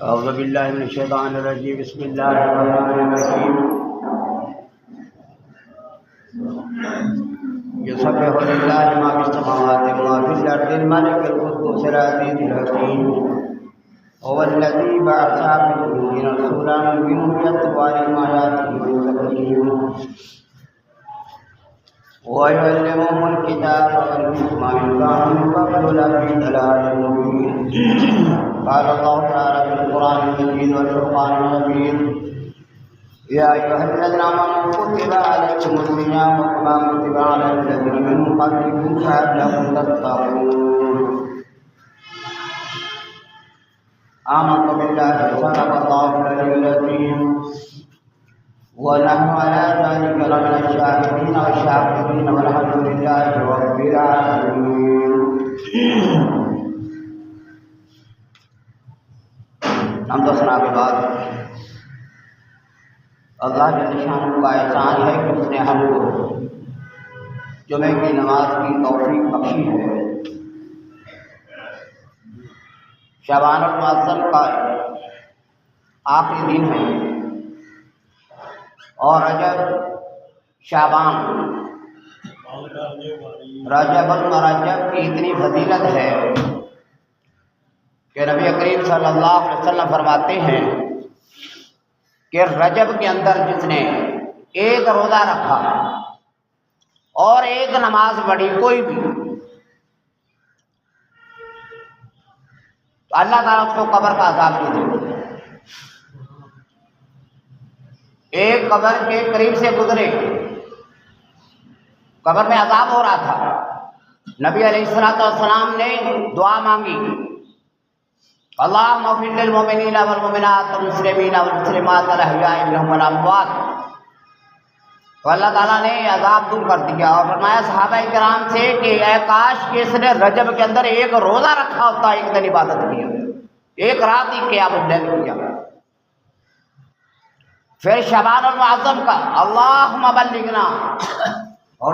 اعوذ باللہ من الشیطان الرجیم بسم اللہ الرحمن الرحیم یسبح للہ ما فی السماوات وما فی الارض الملک القدوس العزیز الحکیم هو الذی بعث فی الأمین رسولا منهم یتلو علیہم آیاتہ ویزکیہم وَيُعَلِّمُهُمُ الْكِتَابَ وَالْحِكْمَةَ وَإِن كَانُوا مِن قَبْلُ لَفِي ضَلَالٍ مُّبِينٍ قال الله تعالى في القرآن المجيد والفرقان الحميد يا أيها الذين آمنوا كتب عليكم الصيام كما كتب على الذين من قبلكم لعلكم تتقون آمنت بالله صدق الله العلي العظيم ونحن على ذلك لمن الشاهدين والشاكرين والحمد لله رب العالمين. حمد و ثنا کے بعد اللہ جل شانہ کا احسان ہے کہ اس نے ہم کو جمعہ کی نماز کی توفیق بخشی ہے. شعبان المعظم کا آخری دن ہے اور رجب شعبان رجب المرجب کی اتنی فضیلت ہے کہ نبی کریم صلی اللہ علیہ وسلم فرماتے ہیں کہ رجب کے اندر جس نے ایک روزہ رکھا اور ایک نماز پڑھی کوئی بھی تو اللہ تعالیٰ اس کو قبر کا عذاب نہیں دے. ایک قبر کے قریب سے گزرے، قبر میں عذاب ہو رہا تھا، نبی علیہ السلام نے دعا مانگی اللہم اغفر للمؤمنین والمؤمنات والمسلمین والمسلمات الاحیاء منہم والاموات. تو اللہ تعالیٰ نے عذاب دور کر دیا اور فرمایا صحابہ کرام سے کہ اے کاش کہ اس نے رجب کے اندر ایک روزہ رکھا ہوتا، ایک دن عبادت کیا، ایک رات ہی قیام اللیل کیا. پھر شعبان المعظم کا اللہم بلغنا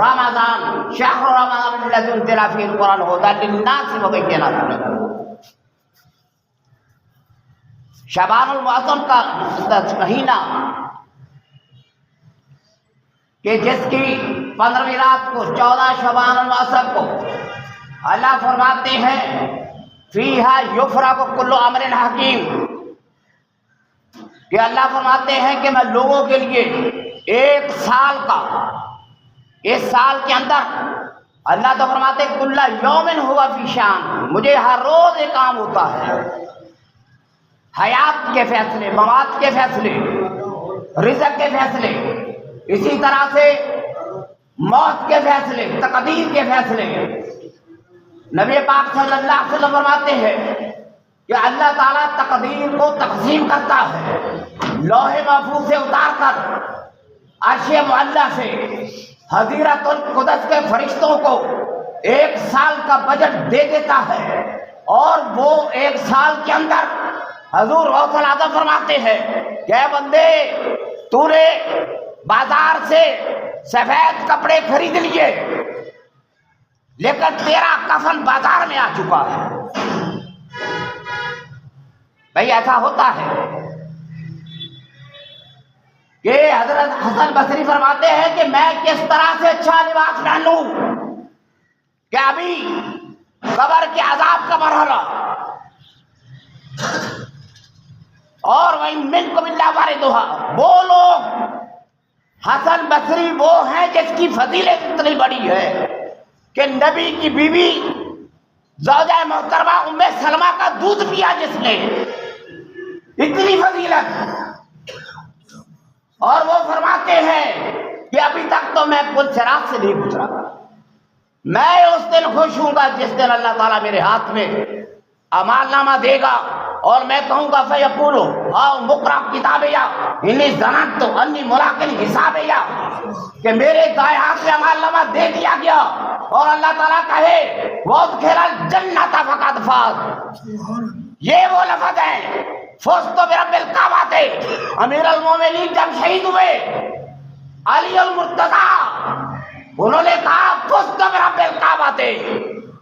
رمضان شہر رمضان الذی انزل فیہ القرآن ھدی للناس وبینات من الہدی. شعبان المعظم کا مہینہ کہ جس کی 15ویں رات کو 14 شعبان المعظم کو اللہ فرماتے ہیں فیہا یفرق کل امر حکیم، کہ اللہ فرماتے ہیں کہ میں لوگوں کے لیے ایک سال کا، اس سال کے اندر اللہ تو فرماتے ہیں کل یوم ہوا فی شان، مجھے ہر روز ایک کام ہوتا ہے. حیات کے فیصلے، موات کے فیصلے، رزق کے فیصلے، اسی طرح سے موت کے فیصلے، تقدیر کے فیصلے. نبی پاک صلی اللہ علیہ وسلم فرماتے ہیں کہ اللہ تعالیٰ تقدیر کو تقسیم کرتا ہے، لوح محفوظ سے اتار کر عرش معلیٰ سے حضیرۃ القدس کے فرشتوں کو ایک سال کا بجٹ دے دیتا ہے، اور وہ ایک سال کے اندر حضور غوث الاعظم فرماتے ہیں کہ اے بندے تو نے بازار سے سفید کپڑے خرید لیے لیکن تیرا کفن بازار میں آ چکا ہے. بھئی ایسا ہوتا ہے کہ حضرت حسن بصری فرماتے ہیں کہ میں کس طرح سے اچھا لباس پہن لوں کہ ابھی قبر کے عذاب کا مرحلہ اور وَإِن مِّنكُمْ إِلَّا وَارِدُهَا. وہ لوگ حسن بصری وہ ہیں جس کی فضیلت اتنی بڑی ہے کہ نبی کی بیوی زوجہ محترمہ ام سلمہ کا دودھ پیا جس نے، اتنی فضیلت. اور وہ فرماتے ہیں کہ ابھی تک تو میں پل صراط سے نہیں گزرا، میں اس دن خوش ہوں گا جس دن اللہ تعالیٰ میرے ہاتھ میں اعمال نامہ دے گا اور میں کہوں گا فیقولو آؤ مقرأ کتابیا انی ظننت انی ملاق حسابیا، کہ میرے دائیں ہاتھ میں اعمال نامہ دے دیا گیا اور اللہ تعالیٰ کہے وَادْخِلَ الْجَنَّةَ فَقَدْ فَازَ. یہ وہ لفظ ہیں فُزْتُ بِرَبِّ الْكَعْبَةِ. امیر المومنین جب شہید ہوئے علی المرتضیٰ، انہوں نے کہا فُزْتُ بِرَبِّ الْكَعْبَةِ،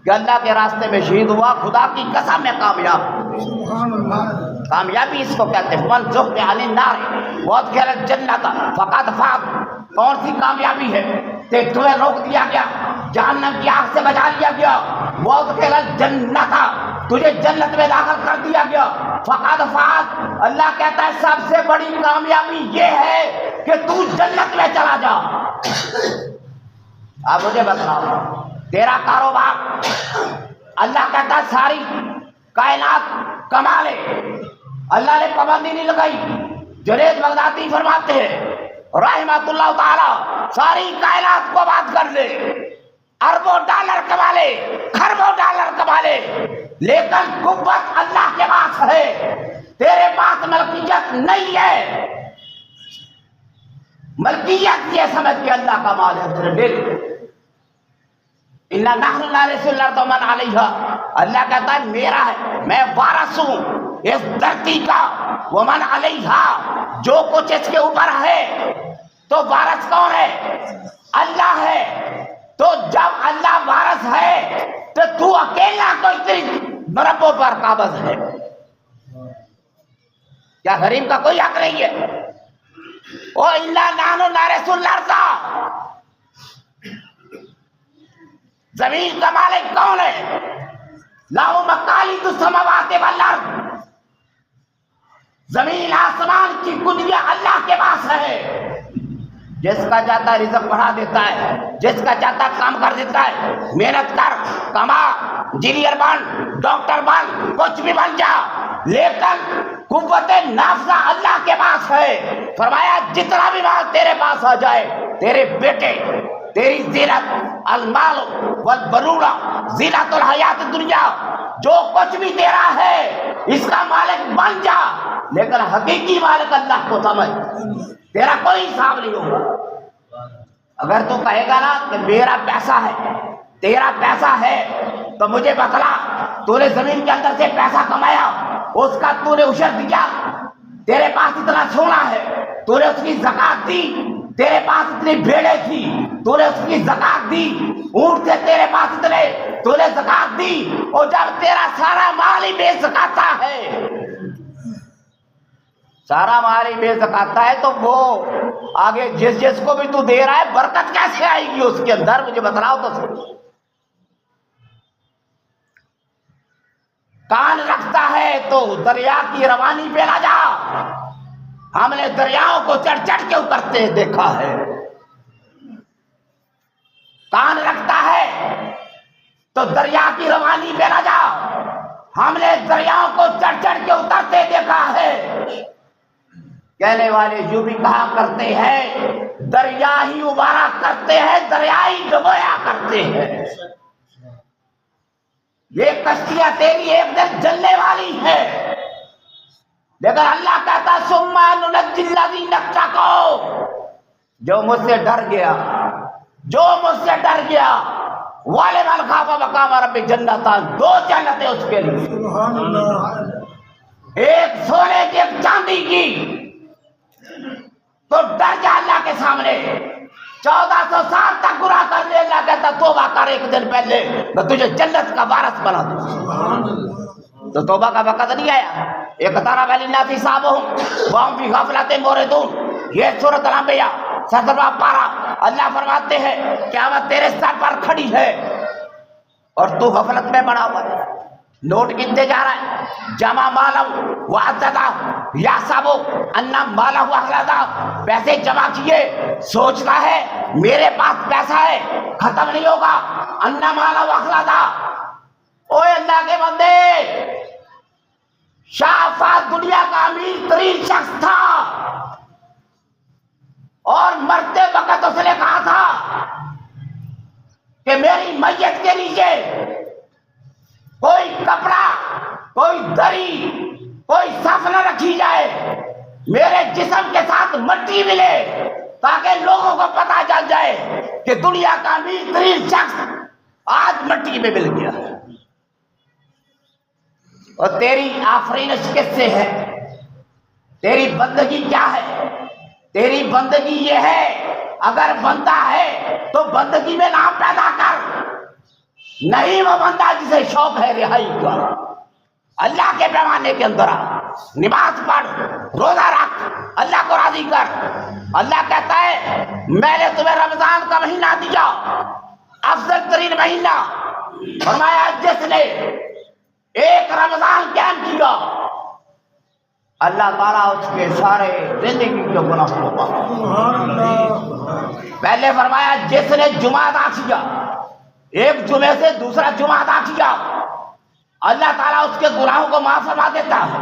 کہ اللہ کے راستے میں شہید ہوا، خدا کی قسم میں کامیاب. سبحان اللہ. کامیابی اس کو کہتے ہیں. من زحزح عن النار وادخل الجنۃ فقد فاز. کون سی کامیابی ہے کہ تمہیں روک دیا گیا، جہنم کی آگ سے بچا لیا گیا، وادخل الجنۃ تجھے جنت میں داخل کر دیا گیا، فقد فاز. اللہ کہتا ہے سب سے بڑی کامیابی یہ ہے کہ تو جنت میں چلا جا. اب مجھے بتلاؤ تیرا کاروبار، اللہ کہتا ہے ساری کائنات کما لے، اللہ نے پابندی نہیں لگائی. جنید بغدادی فرماتے ہیں رحمۃ اللہ تعالی ساری کائنات کو آباد کر لے، اربوں ڈالر کما لے، خربوں ڈالر کما لے، لیکن قوت اللہ کے پاس ہے، تیرے پاس ملکیت نہیں ہے. ملکیت یہ سمجھ کے اللہ کا مال ہے تیرے لے لے. اِنَّا نَحْنُ نَرِثُ الْأَرْضَ وَمَنْ عَلَيْهَا. اللہ کہتا ہے میرا ہے، میں وارث ہوں اس دھرتی کا. وَمَنْ عَلَيْهَا جو کچھ اس کے اوپر ہے. تو وارث کون ہے؟ اللہ ہے. تو جب اللہ وارث ہے تو اکیلا کوئی تیری مربوں پر قابض ہے؟ کیا غریب کا کوئی حق نہیں ہے؟ وَإِنَّا نَحْنُ نَرِثُ الْأَرْضَ. زمین کا مالک کون ہے؟ لَهُ مَقَالِيدُ السَّمَاوَاتِ وَالْأَرْضِ. زمین آسمان کی کنجیاں اللہ کے پاس ہے. جس کا چاہتا ہے رزق بڑھا دیتا ہے، جس کا چاہتا ہے کام کر دیتا ہے. محنت کر، کما، انجینئر بن، ڈاکٹر بن، کچھ بھی بن جا، لیکن قوت نافذہ اللہ کے پاس ہے. فرمایا جتنا بھی مال تیرے پاس آ جائے، تیرے بیٹے، تیری زینت، المال والبنون زینت الحیات الدنیا، جو کچھ بھی تیرا ہے اس کا مالک بن جا، لیکن حقیقی مالک اللہ کو سمجھ. تیرا کوئی حساب نہیں ہوگا. اگر تو کہے گا نا کہ میرا پیسہ ہے، تیرا پیسہ ہے، تو مجھے بتلا تو نے زمین کے اندر سے پیسہ کمایا، اس کا تو نے عشر دیا. تیرے پاس اتنا سونا ہے، تو نے اس کی زکات دی. تیرے پاس اتنی بھیڑیں تھی، تو نے اس کی زکات دی. اونٹ تھے تیرے پاس اتنے، تو نے زکات دی. اور جب تیرا سارا مال ہی بے زکاتا ہے، سارا مال ہی بے زکاتا ہے، تو وہ آگے جس کو بھی تو دے رہا ہے برکت کیسے آئے گی اس کے اندر؟ مجھے بتلاؤ تو صحیح. کان رکھتا ہے تو دریا کی روانی پہ نہ جا. ہم نے دریاؤں کو چڑھ چڑھ کے اترتے دیکھا ہے. کان رکھتا ہے تو دریا کی روانی پہ نہ جا. ہم نے دریاؤں کو چڑھ چڑھ کے اترتے دیکھا ہے. کہنے والے یوں بھی کہا کرتے ہیں دریا ہی ابارا کرتے ہیں، دریا ہی ڈبویا کرتے ہیں. یہ کشتیاں تیری ایک دن جلنے والی ہے، لیکن اللہ کہتا ثم ننجی الذین اتقوا. جو مجھ سے ڈر گیا، جو مجھ سے ڈر گیا، ولمن خاف مقام ربہ جنتان، دو جنتیں اس کے لیے، ایک سونے کی ایک چاندی کی. تو ڈر جا اللہ کے سامنے. 1400 سال تک گناہ کر لے، اللہ کہتا توبہ کر، ایک دن پہلے میں تجھے جنت کا وارث بنا دوں. تو توبہ کا وقت نہیں آیا. اقترب للناس حسابهم وهم في غفلة معرضون. یہ سورۃ الانبیاء 17واں پارہ. اللہ فرماتے ہیں قیامت تیرے سر پر کھڑی ہے اور تو غفلت میں پڑا ہوا ہے. نوٹ گنتے جا رہا ہے. جمع مالہ وعددہ یحسب ان مالہ اخلدہ. پیسے جمع کیے، سوچتا ہے میرے پاس پیسہ ہے، ختم نہیں ہوگا. ان مالہ اخلدہ. اوے اللہ کے بندے، شاہ فہد دنیا کا امیر ترین شخص تھا، اور مرتے وقت اس نے کہا تھا کہ میری میت کے نیچے کوئی کپڑا، کوئی دری، کوئی صف نہ رکھی جائے، میرے جسم کے ساتھ مٹی ملے تاکہ لوگوں کو پتہ چل جائے کہ دنیا کا امیر ترین شخص آج مٹی میں مل گیا. اور تیری آفرینش کس سے ہے؟ تیری بندگی کیا ہے؟ تیری بندگی یہ ہے، اگر بندہ ہے تو بندگی میں نام پیدا کر. نہیں وہ بندہ جسے شوق ہے رہائی کا، اللہ کے پیمانے کے اندر آ. نماز پڑھ، روزہ رکھ، اللہ کو راضی کر۔ اللہ کہتا ہے میں نے تمہیں رمضان کا مہینہ دیا، افضل ترین مہینہ۔ فرمایا جس نے ایک رمضان قائم کیا اللہ تعالیٰ اس کے سارے زندگی کے گناہ کو معاف۔ پہلے فرمایا جس نے جمعہ ادا کیا، ایک جمعے سے دوسرا جمعہ ادا کیا اللہ تعالیٰ اس کے گناہوں کو معاف فرما دیتا ہے۔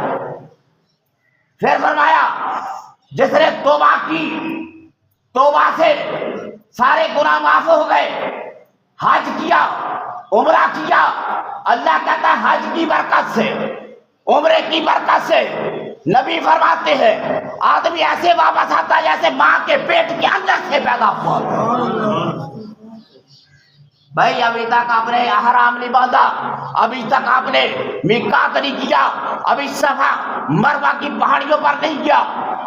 پھر فرمایا جس نے توبہ کی، توبہ سے سارے گناہ معاف ہو گئے۔ حج کیا، عمرہ کیا، اللہ کہتا ہے حج کی برکت سے، عمرے کی برکت سے نبی فرماتے ہیں آدمی ایسے واپس آتا ہے جیسے ماں کے پیٹ کے اندر سے پیدا ہوا۔ بھائی ابھی تک آپ نے احرام نہیں باندھا، ابھی تک آپ نے میقات نہیں کیا، ابھی صفا مروہ کی پہاڑیوں پر نہیں کیا،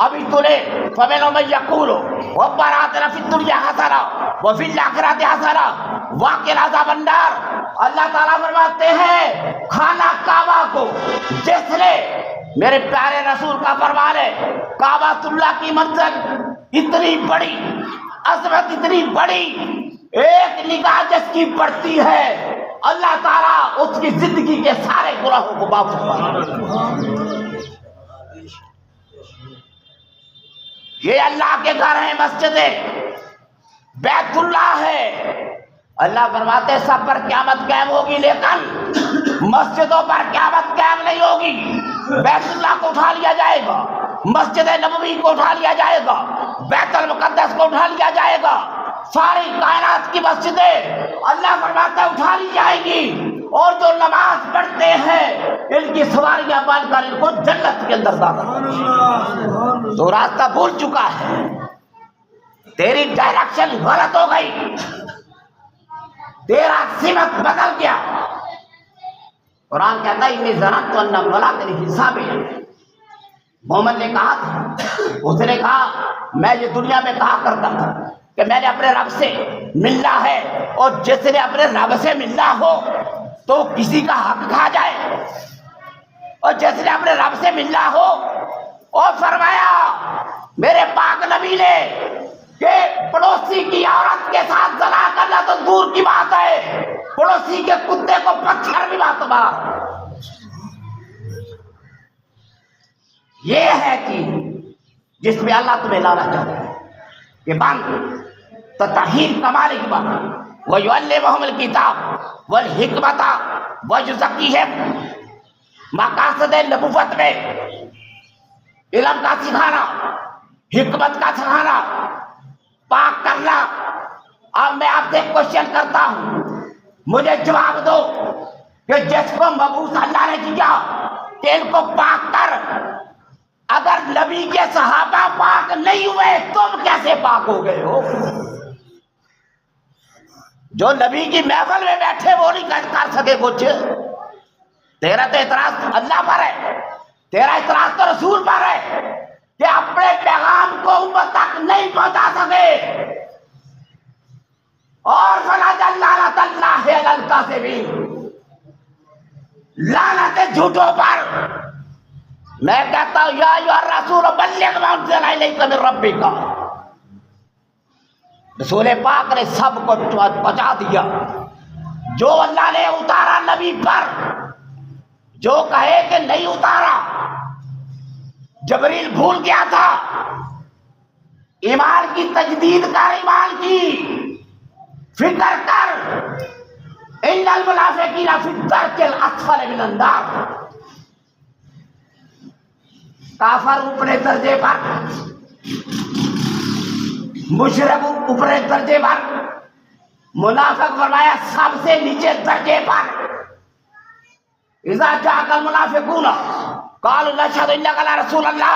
ابھی تو نے فمنهم من یقول ربنا آتنا فی الدنیا حسنہ وفی الآخرۃ حسنہ وقنا عذاب النار۔ اللہ تعالیٰ فرماتے ہیں خانہ کعبہ کو جس نے، میرے پیارے رسول کا فرمان ہے کعبۃ اللہ کی منزل اتنی بڑی، عظمت اتنی بڑی، ایک نگاہ جس کی پڑتی ہے اللہ تعالیٰ اس کی زندگی کے سارے گناہوں کو معاف فرماتا۔ یہ اللہ کے گھر ہیں، مسجدیں، بیت اللہ ہے۔ اللہ فرماتے ہیں سب پر قیامت قائم ہوگی لیکن مسجدوں پر قیامت قائم نہیں ہوگی۔ بیت اللہ کو اٹھا لیا جائے گا، مسجد نبوی کو اٹھا لیا جائے گا، بیت المقدس کو اٹھا لیا جائے گا، ساری کائنات کی مسجدیں اللہ فرماتا ہے اٹھا لی جائیں گی، اور جو نماز پڑھتے ہیں ان کی سواریاں بن کر ان کو جنت کے اندر داخل۔ تو راستہ بھول چکا ہے، تیری ڈائریکشن غلط ہو گئی، تیرا سمت بدل گیا۔ قرآن کہتا ہے انی ظننت ان ملاقات حساب ہے۔ مومن نے کہا تھا، اس نے کہا میں یہ دنیا میں کہا کرتا تھا کہ میں نے اپنے رب سے ملنا ہے، اور جس نے اپنے رب سے ملنا ہو تو کسی کا حق کھا جائے، اور جس نے اپنے رب سے ملنا ہو۔ اور فرمایا میرے پاک نبی نے کہ پڑوسی کی عورت کے ساتھ زنا کرنا تو دور کی بات ہے، پڑوسی کے کتے کو پتھر بھی مت مار۔ یہ ہے کہ جس میں اللہ تمہیں لانا چاہتا ہے کہ بند تو تحیر کمال کی بات، وَيُعَلِّمُهُمُ الْكِتَابَ وَالْحِکْمَةَ وَيُزَکِّیہِم۔ مقاصد نبوت میں علم کا سکھانا، حکمت کا سکھانا، پاک کرنا۔ اب میں آپ سے کوشچن کرتا ہوں، مجھے جواب دو کہ جس کو مبعوث اللہ نے کیا کہ ان کو پاک کر، اگر نبی کے صحابہ پاک نہیں ہوئے تم کیسے پاک ہو گئے ہو؟ جو نبی کی محفل میں بیٹھے وہ نہیں کر سکے کچھ؟ تیرا تو اعتراض اللہ پر ہے، تیرا اعتراض تو رسول پر ہے کہ اپنے پیغام کو امت تک نہیں پہنچا سکے۔ اور فَلَجَعَلْنَا لَعْنَتَ اللَّهِ عَلَى الْكَاذِبِينَ، لعنت جھوٹوں پر۔ میں کہتا ہوں یا ایھا الرسول بلغ ما انزل الیک من ربک، رسول پاک نے سب کو پہنچا دیا جو اللہ نے اتارا نبی پر۔ جو کہے کہ نہیں اتارا، جبریل بھول گیا تھا، ایمان کی تجدید کر، ایمان کی فکر کر۔ ان المنافقین فی الدرک الاسفل من النار، کافر اوپرے درجے پر، مشرک اوپرے درجے پر، منافق فرمایا سب سے نیچے درجے پر۔ اذا جاءک المنافقون قالوا نشهد انک لرسول اللہ،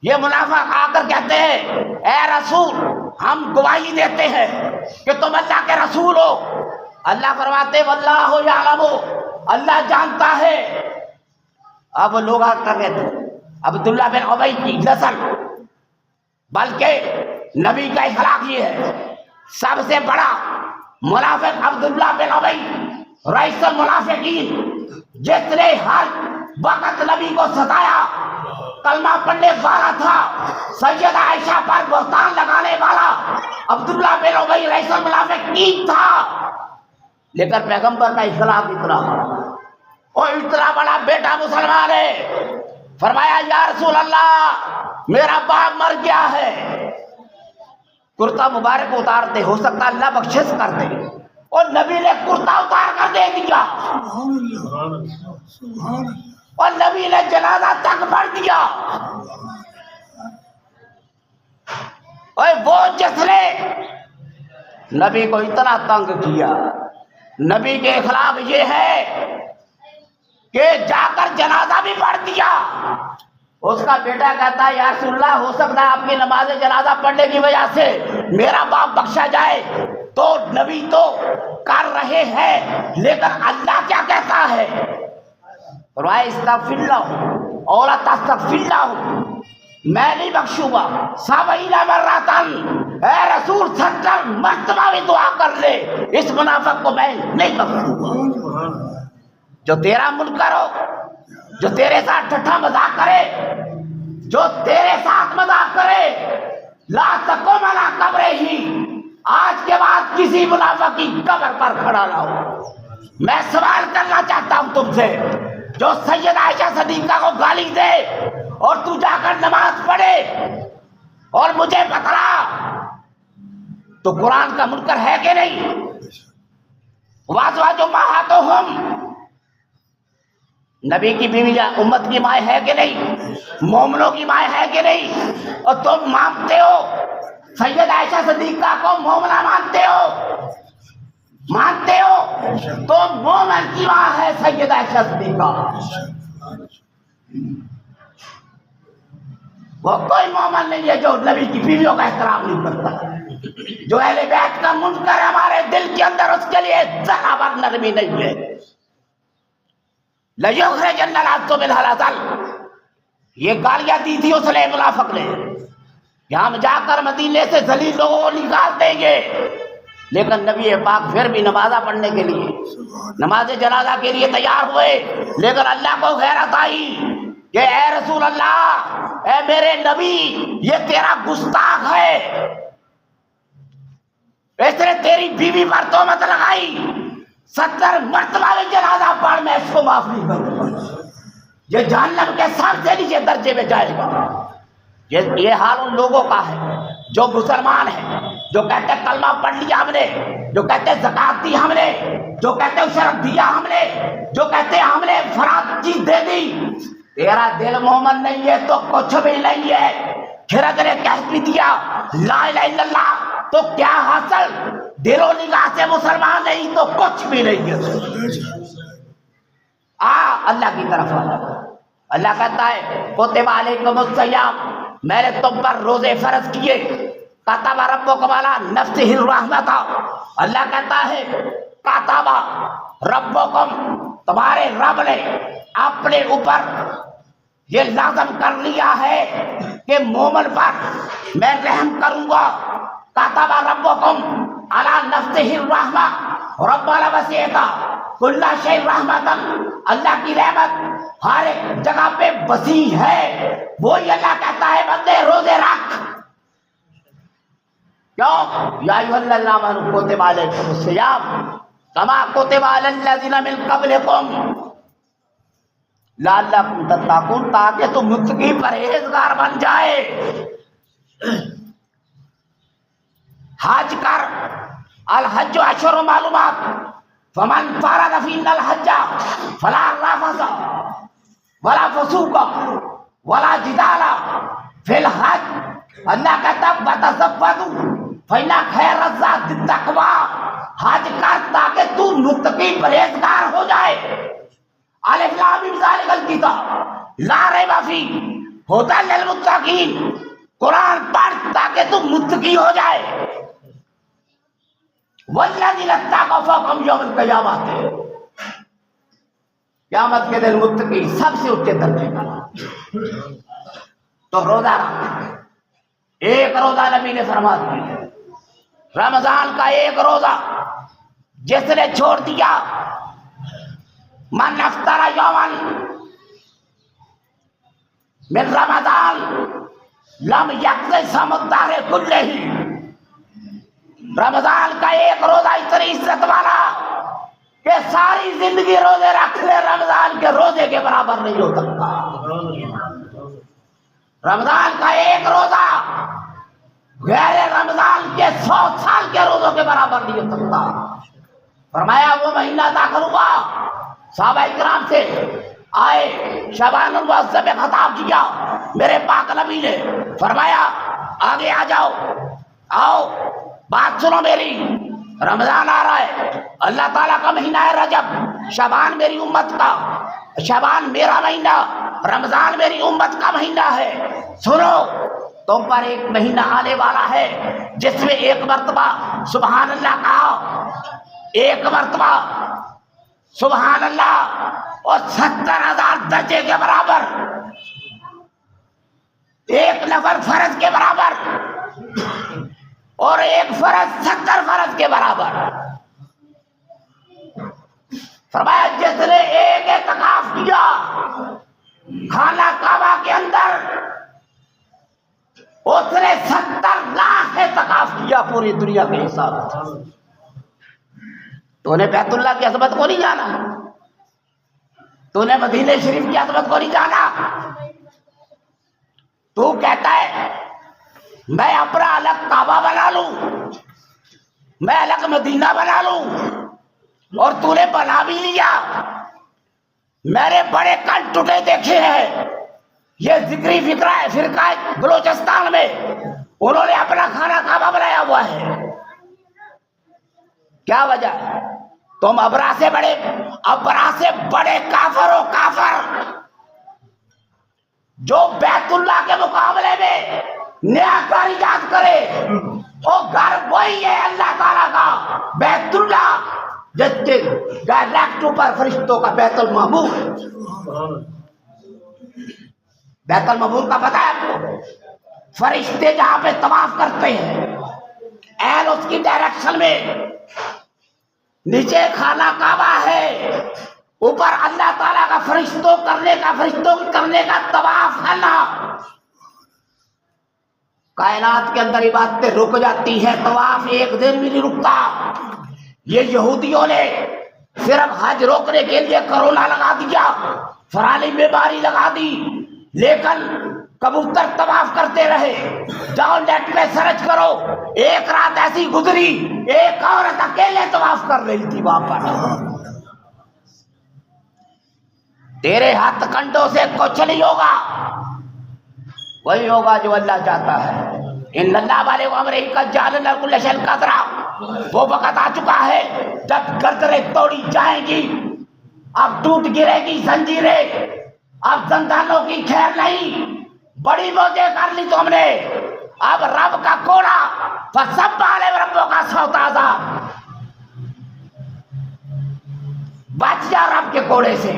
یہ منافق آ کر کہتے ہیں اے رسول ہم گواہی دیتے ہیں کہ تم اللہ کے رسول ہو۔ اللہ فرماتے واللہ یعلم، اللہ جانتا ہے۔ اب لوگ آ کر کہتے ہیں عبداللہ بن ابی کی نسل، بلکہ نبی کا اخلاق یہ ہے سب سے بڑا منافق عبداللہ بن ابی رئیس المنافقین، جس نے ہر وقت نبی کو ستایا، کلمہ پڑھنے والا تھا، سیدہ عائشہ پر بہتان لگانے والا عبداللہ بن ابی رئیس المنافقین تھا، لیکن پیغمبر کا اخلاق اتنا بڑا، اور اتنا بڑا بیٹا مسلمان ہے، فرمایا یا رسول اللہ میرا باپ مر گیا ہے، کرتا مبارک اتارتے، ہو سکتا اللہ بخشش کر دے، اور نبی نے کرتا اتار کر دے دیا، اور نبی نے جنازہ تک پڑھ دیا۔ اور وہ جس نے نبی کو اتنا تنگ کیا، نبی کے اخلاق یہ ہے کہ جا کر جنازہ بھی پڑھ دیا۔ اس کا بیٹا کہتا ہے یا رسول اللہ ہو سکتا ہے آپ کی نماز جنازہ پڑھنے کی وجہ سے میرا باپ بخشا جائے، تو نبی تو کر رہے ہیں لیکن اللہ کیا کہتا ہے؟ فرمایا استغفر اللہ اور تستغفر اللہ، میں نہیں بخشوں گا، 70 مرتن، اے رسول 70 مرتبہ بھی دعا کر لے، اس منافق کو میں نہیں بخشوں گا۔ جو تیرا منکر ہو، جو تیرے ساتھ ٹھٹھا مذاق کرے، جو تیرے ساتھ مذاق کرے، لا تقم علی قبرہ ہی، آج کے بعد کسی منافق کی قبر پر کھڑا نہ ہو۔ میں سوال کرنا چاہتا ہوں تم سے، جو سیدہ عائشہ صدیقہ کو گالی دے اور تو جا کر نماز پڑھے اور مجھے بتلا، تو قرآن کا منکر ہے کہ نہیں؟ وازواج امہاتہم، نبی کی بیوی یا امت کی مائیں ہے کہ نہیں؟ مومنوں کی مائیں ہے کہ نہیں؟ اور تم مانتے ہو سیدہ عائشہ صدیقہ کو مومنہ مانتے ہو؟ مانتے ہو تو مومن کی ماں ہے سیدہ عائشہ صدیقہ۔ وہ کوئی مومن نہیں ہے جو نبی کی بیویوں کا احترام نہیں کرتا، جو اہل بیت کا منکر ہمارے دل کے اندر، اس کے لیے ذرا بر نرمی نہیں ہے۔ لَيُخْرِجَنَّ الْعَبْدُ مِنْهَا الْأَذَلَّ، یہ گالیاں دی تھی اس نے منافق نے کہ ہم جا کر مدینے سے ذلیل لوگوں کو نکال دیں گے، لیکن نبی پاک پھر بھی نمازہ پڑھنے کے لیے، نماز جنازہ کے لیے تیار ہوئے، لیکن اللہ کو غیرت آئی کہ اے رسول اللہ، اے میرے نبی، یہ تیرا گستاخ ہے، اس نے تیری بیوی پر تہمت لگائی، 70 مرتبہ بھی جنازہ پڑھ، میں اس کو معاف نہیں کروں گا، یہ جہنم کے سب سے نیچے درجے میں جائے گا۔ یہ حال ان لوگوں کا ہے جو مسلمان ہیں، جو کہتے ہیں کلمہ پڑھ لیا ہم نے، جو کہتے ہیں زکات دی ہم نے، جو کہتے ہیں شرک دیا ہم نے، جو کہتے ہیں ہم نے فرات چیز دے دی۔ تیرا دل مومن نہیں ہے تو کچھ بھی نہیں ہے۔ پھر اگر کہہ بھی دیا لا الہ الا اللہ تو کیا حاصل؟ دل و نگاہ سے مسلمان نہیں تو کچھ بھی نہیں ہے۔ اللہ کی طرف اللہ کہتا ہے کتب علیکم الصیام، میں نے تم پر روزے فرض کیے، کتب ربکم علی نفسہ الرحمۃ، اللہ کہتا ہے کتب ربکم، تمہارے رب نے اپنے اوپر یہ لازم کر لیا ہے کہ مومن پر میں رحم کروں گا۔ کتب ربکم علی نفسہ الرحمۃ، ربنا وسعت کل شیء رحمۃ، اللہ کی رحمت ہر ایک جگہ پہ وسیع ہے۔ وہی اللہ کہتا ہے بندے روزے رکھ، کیوں؟ یا ایھا الذین آمنوا کتب علیکم الصیام کما کتب علی الذین من قبلکم لعلکم تتقون، تاکہ تم متقی پرہیزگار بن جائے۔ حج کر، الحج اشہر معلومات، فمن فرض فیہن الحج فلا رفث ولا فسوق ولا جدال فی الحج، اللہ کہتا ہے وتزودوا فإن خیر الزاد التقوی، حج کر تاکہ تو متقی پرہیزگار ہو جائے۔ الف لام میم ذالک الکتاب لا ریب فیہ ھدی للمتقین، قرآن پڑھ تاکہ تو متقی ہو جائے۔ والذین اتقوا فوقہم یوم القیامۃ، قیامت کے دن متقی سب سے اونچے درجے کا۔ تو روزہ رکھ، ایک روزہ نبی نے فرما دیا، رمضان کا ایک روزہ جس نے چھوڑ دیا، من افطر یومن من رمضان لم یقسم الدہر کلہ، رمضان کا ایک روزہ اتنی عزت والا کہ ساری زندگی روزے رکھ لے رمضان کے روزے کے برابر نہیں ہو سکتا۔ رمضان کا ایک روزہ غیر رمضان کے 100 سال کے روزوں کے برابر نہیں ہو سکتا۔ فرمایا وہ مہینہ داخل ہوا، صحابہ اکرام سے آئے، شعبان المعظم میں خطاب کیا، میرے پاک نبی نے فرمایا آگے آ جاؤ، آؤ بات سنو میری، رمضان آ رہا ہے، اللہ تعالیٰ کا مہینہ ہے رجب، شعبان میری امت کا، شعبان میرا مہینہ، رمضان میری امت کا مہینہ ہے، سنو تم پر ایک مہینہ آنے والا ہے جس میں ایک مرتبہ سبحان اللہ کہا، ایک مرتبہ سبحان اللہ اور 70,000 درجے کے برابر، ایک نفر فرض کے برابر اور ایک فرض 70 فرض کے برابر۔ فرمایا جس نے ایک اعتکاف کیا خانہ کعبہ کے اندر، اس نے 70 لاکھ اعتکاف کیا پوری دنیا کے حساب سے۔ تو نے بیت اللہ کی عظمت کو نہیں جانا؟ تو نے مدینہ شریف کی عظمت کو نہیں جانا؟ تو کہتا ہے میں اپنا الگ کعبہ بنا لوں، میں الگ مدینہ بنا لوں، اور تو نے بنا بھی لیا۔ میرے بڑے کان ٹوٹے دیکھے ہیں، یہ ذکری فرقہ بلوچستان میں انہوں نے اپنا خانہ کعبہ بنایا ہوا ہے۔ کیا وجہ ہے؟ تم ابرا سے بڑے کافر ہو، کافر جو بیت اللہ کے مقابلے میں نیا کار ایجاد کرے، وہ گھر وہی ہے اللہ تعالیٰ کا بیت اللہ، جس کے ڈائریکٹ اوپر فرشتوں کا بیت المعمور۔ بیت المعمور کا پتہ ہے آپ کو؟ فرشتے جہاں پہ طواف کرتے ہیں این اس کی ڈائریکشن میں، نیچے خانہ کعبہ ہے، اوپر اللہ تعالیٰ کا فرشتوں کرنے کا طواف ہے نا۔ کائنات کے اندر عبادتیں رک جاتی ہیں، طواف ایک دن بھی نہیں رکتا۔ یہ یہودیوں نے صرف حج روکنے کے لیے کرونا لگا دیا، فلانی بیماری لگا دی، لیکن کبوتر طواف کرتے رہے۔ جاؤ نیٹ پہ سرچ کرو، ایک رات ایسی گزری ایک عورت اکیلے طواف کر رہی تھی وہاں پر۔ تیرے ہاتھ کنڈوں سے کچھ نہیں ہوگا، وہی ہوگا جو اللہ چاہتا ہے۔ ان اللہ والے امرہ قد جعلنا لكل شيء قدرا، وہ وقت آ چکا ہے جب گردنیں توڑی جائیں گی، اب ٹوٹ گرے گی زنجیریں، اب زندانوں کی خیر نہیں۔ بڑی موجیں کر لی تم نے، اب رب کا کوڑا فسب علیہ ربوں کا صوت عذاب، بچ جا رب کے کوڑے سے،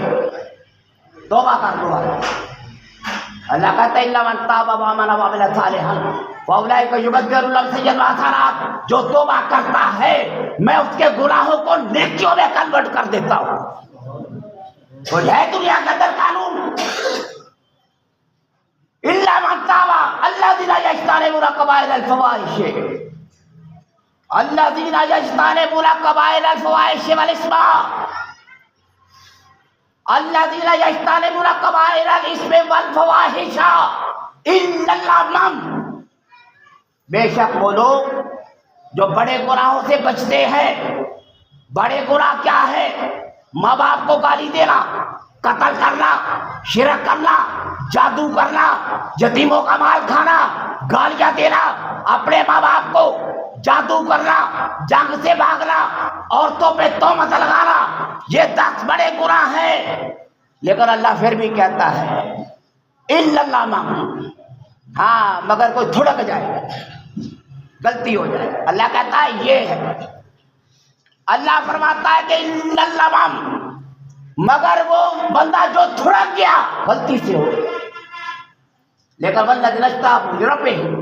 توبہ کر لو۔ اللہ کہتا ہے الا من تاب وآمن وعمل صالحا فاولئک یبدل اللہ سیئات حسنات، جو توبہ کرتا ہے میں اس کے گناہوں کو نیکیوں میں کنورٹ کر دیتا ہوں۔ وہ ہے دنیا کا در قانون، الا من تاب الذین یجتنبون کبائر الفواحش، الذین یجتنبون کبائر الفواحش والاثم، الذین یجتنبون کبائر الاثم والفواحش الا اللمم، بے شک وہ لوگ جو بڑے گناہوں سے بچتے ہیں۔ بڑے گناہ کیا ہے؟ ماں باپ کو گالی دینا، قتل کرنا، شرک کرنا، جادو کرنا، یتیموں کا مال کھانا، گالیاں دینا، اپنے ماں باپ کو جادو کرنا، جنگ سے بھاگنا، عورتوں پہ تہمت لگانا، یہ 10 بڑے گناہ ہیں۔ لیکن اللہ پھر بھی کہتا ہے الا اللمم، ہاں مگر کوئی تھڑک جائے، غلطی ہو جائے، اللہ کہتا ہے یہ ہے۔ اللہ فرماتا ہے کہ الا اللمم، مگر وہ بندہ جو تھڑک گیا غلطی سے ہو، لیکن والذین اجتنبوا لربہم،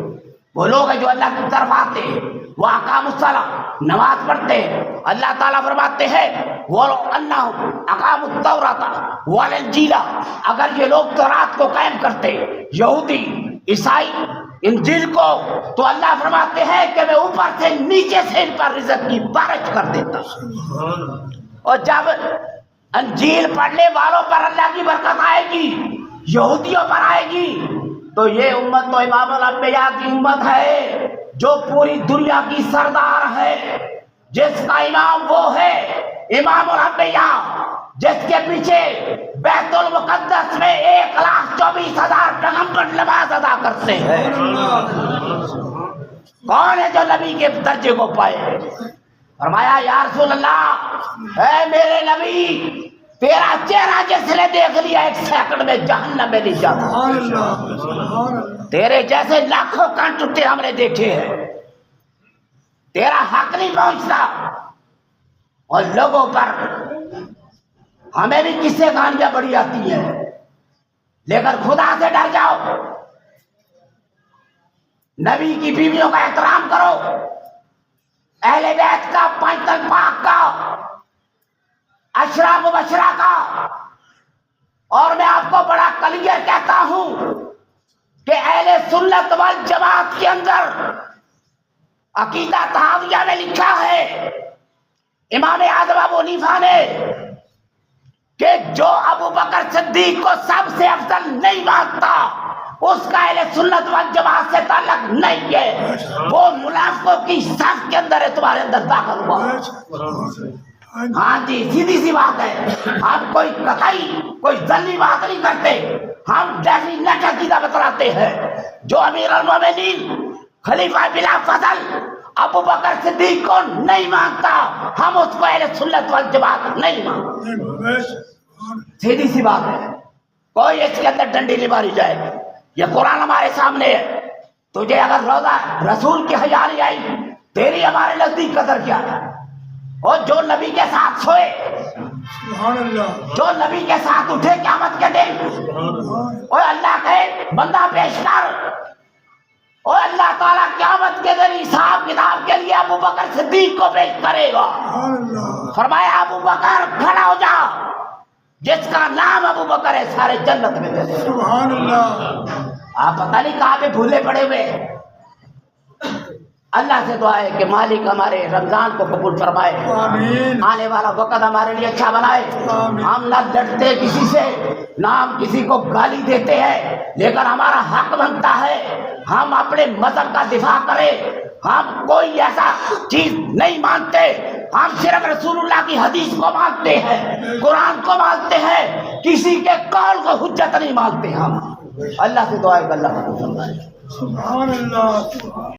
وہ لوگ ہیں جو اللہ کی طرف آتے ہیں، وہ اقاموا الصلاۃ، نماز پڑھتے ہیں. اللہ تعالیٰ فرماتے ہیں وہ اللہ اقاموا التوراۃ والانجیل، اگر یہ لوگ تورات کو قائم کرتے، یہودی عیسائی انجیل کو، تو اللہ فرماتے ہیں کہ میں اوپر سے نیچے سے ان پر رزق کی بارش کر دیتا. اور جب انجیل پڑھنے والوں پر اللہ کی برکت آئے گی، یہودیوں پر آئے گی، تو یہ امت تو امام الانبیاء کی امت ہے جو پوری دنیا کی سردار ہے، جس کا امام وہ ہے امام الانبیاء، جس کے پیچھے بیت المقدس میں 1,24,000 پیغمبر نماز ادا کرتے ہیں. کون ہے جو نبی کے درجے کو پائے؟ فرمایا یا رسول اللہ، اے میرے نبی، تیرا چہرہ جس نے دیکھ لیا 1 سیکنڈ میں جہنم میں نہیں جاتا. تیرے جیسے لاکھوں کان ٹوٹے ہم نے دیکھے ہیں، تیرا حق نہیں پہنچتا. اور لوگوں پر ہمیں بھی قصے کہانیاں بڑی آتی ہیں، لیکن خدا سے ڈر جاؤ، نبی کی بیویوں کا احترام کرو، اہل بیت کا، پنجتن پاک کا، اشرا مبشرہ کا. اور میں آپ کو بڑا کلیئر کہتا ہوں کہ اہل سنت والجماعت کے اندر عقیدہ طحاویہ میں لکھا ہے امام اعظم ابو حنیفہ نے کہ جو ابو بکر صدیق کو سب سے افضل نہیں مانتا اس کا اہل سنت والجماعت سے تعلق نہیں ہے، وہ منافقوں کی صف کے اندر ہے، تمہارے اندر داخل ہوا. ہاں جی، سیدھی سی بات ہے. ہم کوئی قطعی کوئی ظنی بات نہیں کرتے، ہم ڈیفینیٹ عقیدہ بتلاتے ہیں. جو امیر المومنین خلیفہ بلا فضل ابو بکر صدیق کو نہیں مانتا، ہم اس کو اہل سنت والجماعت نہیں مانتے. سیدھی سی بات ہے، کوئی اس کے اندر ڈنڈی نہیں ماری جائے. یہ قرآن ہمارے سامنے ہے. تجھے اگر روزہ رسول کی حیا نہیں آئی، تیری ہمارے نزدیک قدر کیا ہے؟ اور جو نبی کے ساتھ سوئے، جو نبی کے ساتھ اٹھے قیامت کے دن، اور اللہ کہے بندہ پیش کر، اور اللہ تعالیٰ قیامت کے دن حساب کتاب کے لیے ابو بکر صدیق کو پیش کرے گا. فرمایا ابو بکر کھڑا ہو جا، جس کا نام ابو بکر ہے سارے جنت میں چلے. سبحان اللہ. آپ پتہ نہیں کہاں پہ بھولے پڑے ہوئے. اللہ سے دعا ہے کہ مالک ہمارے رمضان کو قبول فرمائے، آمین. آنے والا وقت ہمارے لیے اچھا بنائے. آمین. ہم نہ لڑتے کسی سے، نہ ہم کسی کو گالی دیتے ہیں، لیکن ہمارا حق بنتا ہے ہم اپنے مذہب کا دفاع کریں. ہم کوئی ایسا چیز نہیں مانتے، ہم صرف رسول اللہ کی حدیث کو مانتے ہیں، قرآن کو مانتے ہیں، کسی کے قول کو حجت نہیں مانتے. ہم اللہ سے دعا ہے کہ اللہ کو فرمائے. سبحان اللہ.